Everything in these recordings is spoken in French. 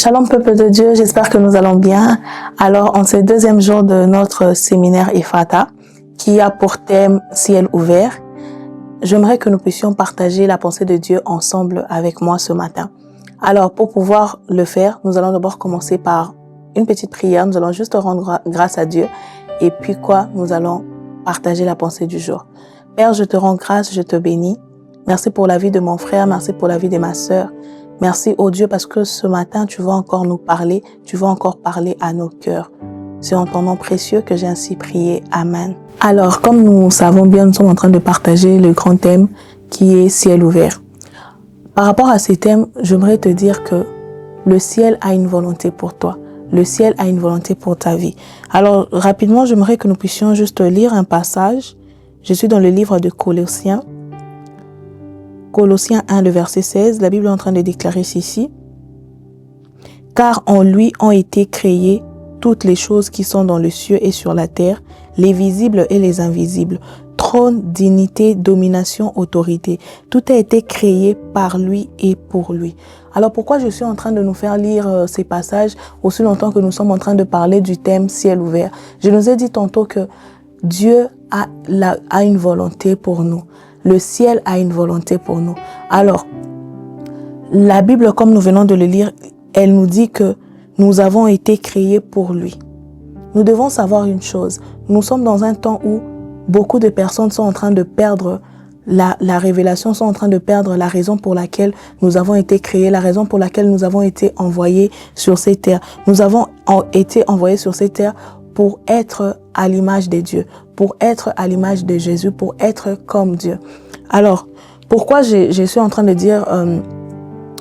Shalom peuple de Dieu, j'espère que nous allons bien. Alors, en ce deuxième jour de notre séminaire Ephata, qui a pour thème ciel ouvert, j'aimerais que nous puissions partager la pensée de Dieu ensemble avec moi ce matin. Alors, pour pouvoir le faire, nous allons d'abord commencer par une petite prière. Nous allons juste rendre grâce à Dieu. Et puis nous allons partager la pensée du jour. Père, je te rends grâce, je te bénis. Merci pour la vie de mon frère, merci pour la vie de ma sœur. Merci, oh Dieu, parce que ce matin, tu vas encore nous parler, tu vas encore parler à nos cœurs. C'est en ton nom précieux que j'ai ainsi prié. Amen. Alors, comme nous savons bien, nous sommes en train de partager le grand thème qui est ciel ouvert. Par rapport à ces thèmes, j'aimerais te dire que le ciel a une volonté pour toi. Le ciel a une volonté pour ta vie. Alors, rapidement, j'aimerais que nous puissions juste lire un passage. Je suis dans le livre de Colossiens. Colossiens 1, le verset 16, la Bible est en train de déclarer ceci. « Car en lui ont été créées toutes les choses qui sont dans le ciel et sur la terre, les visibles et les invisibles, trône, dignité, domination, autorité. Tout a été créé par lui et pour lui. » Alors pourquoi je suis en train de nous faire lire ces passages aussi longtemps que nous sommes en train de parler du thème ciel ouvert? Je nous ai dit tantôt que Dieu a une volonté pour nous. Le ciel a une volonté pour nous. Alors, la Bible, comme nous venons de le lire, elle nous dit que nous avons été créés pour lui. Nous devons savoir une chose. Nous sommes dans un temps où beaucoup de personnes sont en train de perdre la révélation, sont en train de perdre la raison pour laquelle nous avons été créés, la raison pour laquelle nous avons été envoyés sur ces terres. Nous avons été envoyés sur ces terres pour être à l'image de Dieu, pour être à l'image de Jésus, pour être comme Dieu. Alors, pourquoi je suis en train de dire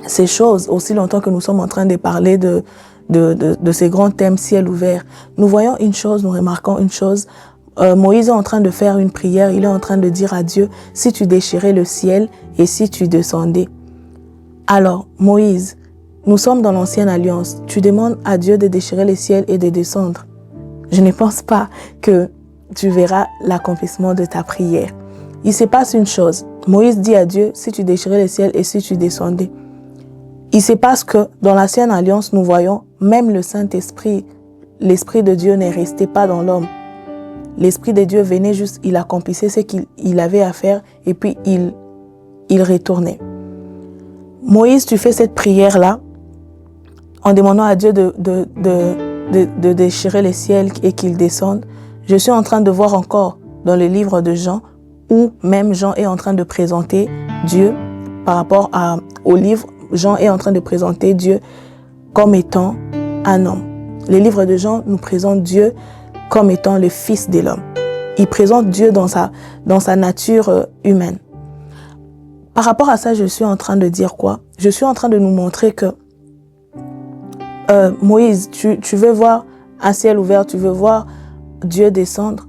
ces choses aussi longtemps que nous sommes en train de parler de ces grands thèmes ciel ouvert? Nous voyons une chose, nous remarquons une chose. Moïse est en train de faire une prière, il est en train de dire à Dieu, si tu déchirais le ciel et si tu descendais. Alors, Moïse, nous sommes dans l'ancienne alliance. Tu demandes à Dieu de déchirer le ciel et de descendre. Je ne pense pas que tu verras l'accomplissement de ta prière. Il se passe une chose. Moïse dit à Dieu, si tu déchirais le ciel et si tu descendais. Il se passe que dans l'ancienne alliance, nous voyons, même le Saint-Esprit, l'Esprit de Dieu n'est resté pas dans l'homme. L'Esprit de Dieu venait juste, il accomplissait ce qu'il avait à faire et puis il retournait. Moïse, tu fais cette prière-là en demandant à Dieu de déchirer le ciel et qu'il descende. Je suis en train de voir encore dans le livre de Jean où même Jean est en train de présenter Dieu par rapport au livre. Jean est en train de présenter Dieu comme étant un homme. Le livre de Jean nous présente Dieu comme étant le Fils de l'homme. Il présente Dieu dans sa nature humaine. Par rapport à ça, je suis en train de dire quoi? Je suis en train de nous montrer que Moïse, tu veux voir un ciel ouvert, tu veux voir Dieu descendre.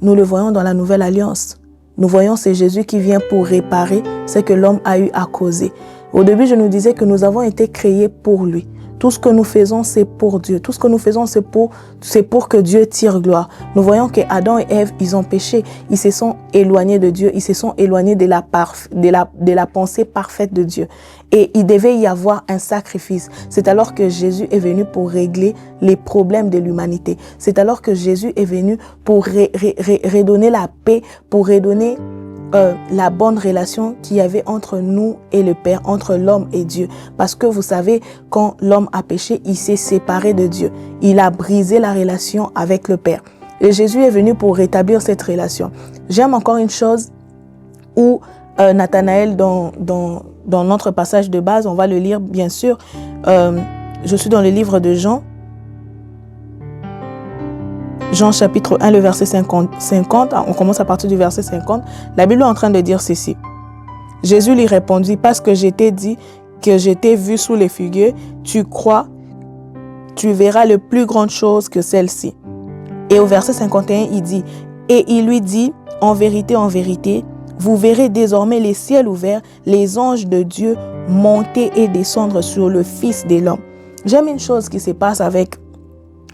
Nous le voyons dans la nouvelle alliance. Nous voyons c'est Jésus qui vient pour réparer ce que l'homme a eu à causer. Au début, je nous disais que nous avons été créés pour lui. Tout ce que nous faisons, c'est pour Dieu. Tout ce que nous faisons, c'est pour que Dieu tire gloire. Nous voyons que Adam et Ève, ils ont péché. Ils se sont éloignés de Dieu. Ils se sont éloignés de la pensée parfaite de Dieu. Et il devait y avoir un sacrifice. C'est alors que Jésus est venu pour régler les problèmes de l'humanité. C'est alors que Jésus est venu pour redonner la paix, pour redonner la bonne relation qu'il y avait entre nous et le Père, entre l'homme et Dieu. Parce que vous savez, quand l'homme a péché, il s'est séparé de Dieu. Il a brisé la relation avec le Père. Et Jésus est venu pour rétablir cette relation. J'aime encore une chose où Nathanaël, dans notre passage de base, on va le lire bien sûr. Je suis dans le livre de Jean. Jean chapitre 1, le verset 50, on commence à partir du verset 50. La Bible est en train de dire ceci. Jésus lui répondit, parce que je t'ai dit que je t'ai vu sous les figuiers, tu crois, tu verras le plus grande chose que celle-ci. Et au verset 51, il dit, et il lui dit, en vérité, vous verrez désormais les ciels ouverts, les anges de Dieu monter et descendre sur le Fils de l'homme. J'aime une chose qui se passe avec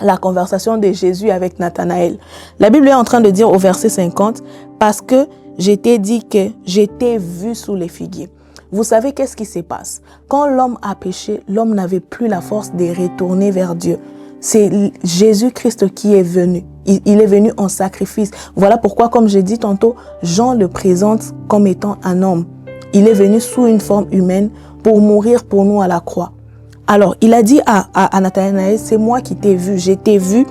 la conversation de Jésus avec Nathanaël. La Bible est en train de dire au verset 50, parce que je t'ai dit que je t'ai vu sous les figuiers. Vous savez qu'est-ce qui se passe? Quand l'homme a péché, l'homme n'avait plus la force de retourner vers Dieu. C'est Jésus-Christ qui est venu. Il est venu en sacrifice. Voilà pourquoi, comme j'ai dit tantôt, Jean le présente comme étant un homme. Il est venu sous une forme humaine pour mourir pour nous à la croix. Alors, il a dit à Nathanaël, c'est moi qui t'ai vu, je t'ai vu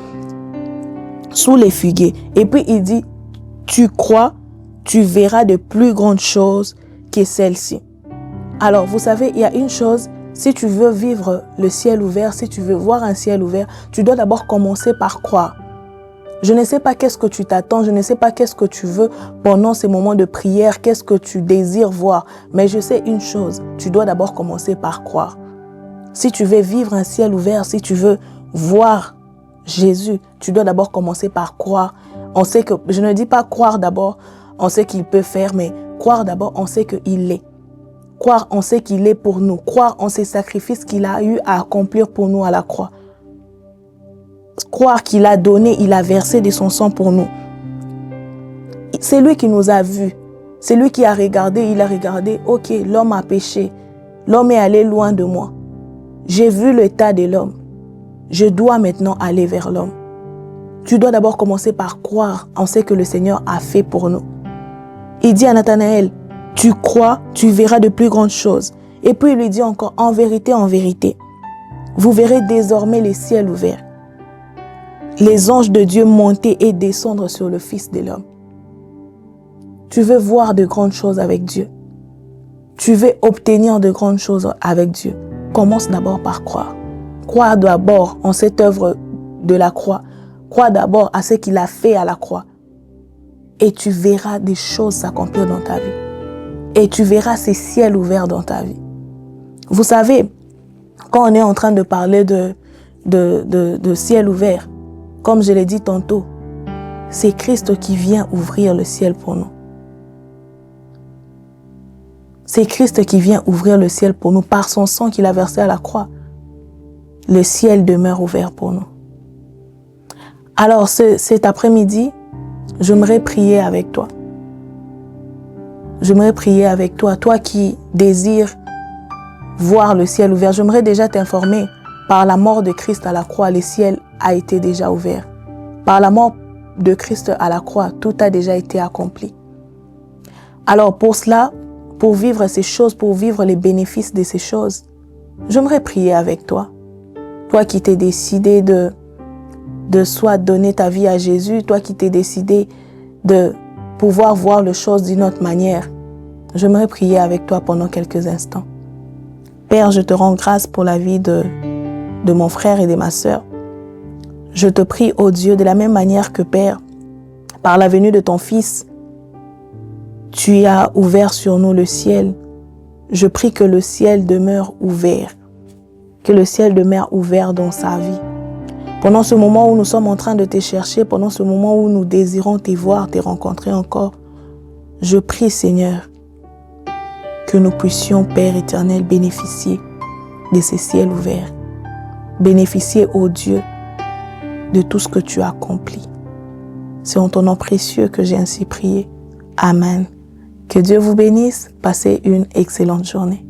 sous les figuiers. Et puis il dit, tu crois, tu verras de plus grandes choses que celles-ci. Alors, vous savez, il y a une chose, si tu veux vivre le ciel ouvert, si tu veux voir un ciel ouvert, tu dois d'abord commencer par croire. Je ne sais pas qu'est-ce que tu t'attends, je ne sais pas qu'est-ce que tu veux pendant ces moments de prière, qu'est-ce que tu désires voir. Mais je sais une chose, tu dois d'abord commencer par croire. Si tu veux vivre un ciel ouvert, si tu veux voir Jésus, tu dois d'abord commencer par croire. On sait que, je ne dis pas croire d'abord, on sait qu'il peut faire, mais croire d'abord, on sait qu'il est. Croire, on sait qu'il est pour nous. Croire en ses sacrifices qu'il a eu à accomplir pour nous à la croix. Croire qu'il a donné, il a versé de son sang pour nous. C'est lui qui nous a vus. C'est lui qui a regardé, il a regardé, ok, l'homme a péché. L'homme est allé loin de moi. J'ai vu l'état de l'homme. Je dois maintenant aller vers l'homme. Tu dois d'abord commencer par croire en ce que le Seigneur a fait pour nous. Il dit à Nathanaël, tu crois, tu verras de plus grandes choses. Et puis il lui dit encore, en vérité, vous verrez désormais les ciels ouverts. Les anges de Dieu monter et descendre sur le Fils de l'homme. Tu veux voir de grandes choses avec Dieu. Tu veux obtenir de grandes choses avec Dieu. Commence d'abord par croire. Crois d'abord en cette œuvre de la croix. Crois d'abord à ce qu'il a fait à la croix. Et tu verras des choses s'accomplir dans ta vie. Et tu verras ces ciels ouverts dans ta vie. Vous savez, quand on est en train de parler de ciel ouvert, comme je l'ai dit tantôt, c'est Christ qui vient ouvrir le ciel pour nous. C'est Christ qui vient ouvrir le ciel pour nous par son sang qu'il a versé à la croix. Le ciel demeure ouvert pour nous. Alors cet après-midi, j'aimerais prier avec toi. J'aimerais prier avec toi, toi qui désires voir le ciel ouvert. J'aimerais déjà t'informer, par la mort de Christ à la croix, le ciel a été déjà ouvert. Par la mort de Christ à la croix, tout a déjà été accompli. Alors pour cela, pour vivre ces choses, pour vivre les bénéfices de ces choses, j'aimerais prier avec toi. Toi qui t'es décidé de soit donner ta vie à Jésus, toi qui t'es décidé de pouvoir voir les choses d'une autre manière, j'aimerais prier avec toi pendant quelques instants. Père, je te rends grâce pour la vie de mon frère et de ma sœur. Je te prie, ô Dieu, de la même manière que Père, par la venue de ton Fils, tu as ouvert sur nous le ciel. Je prie que le ciel demeure ouvert, que le ciel demeure ouvert dans sa vie. Pendant ce moment où nous sommes en train de te chercher, pendant ce moment où nous désirons te voir, te rencontrer encore, je prie, Seigneur, que nous puissions, Père éternel, bénéficier de ces ciels ouverts. Bénéficier, ô Dieu, de tout ce que tu as accompli. C'est en ton nom précieux que j'ai ainsi prié. Amen. Que Dieu vous bénisse. Passez une excellente journée.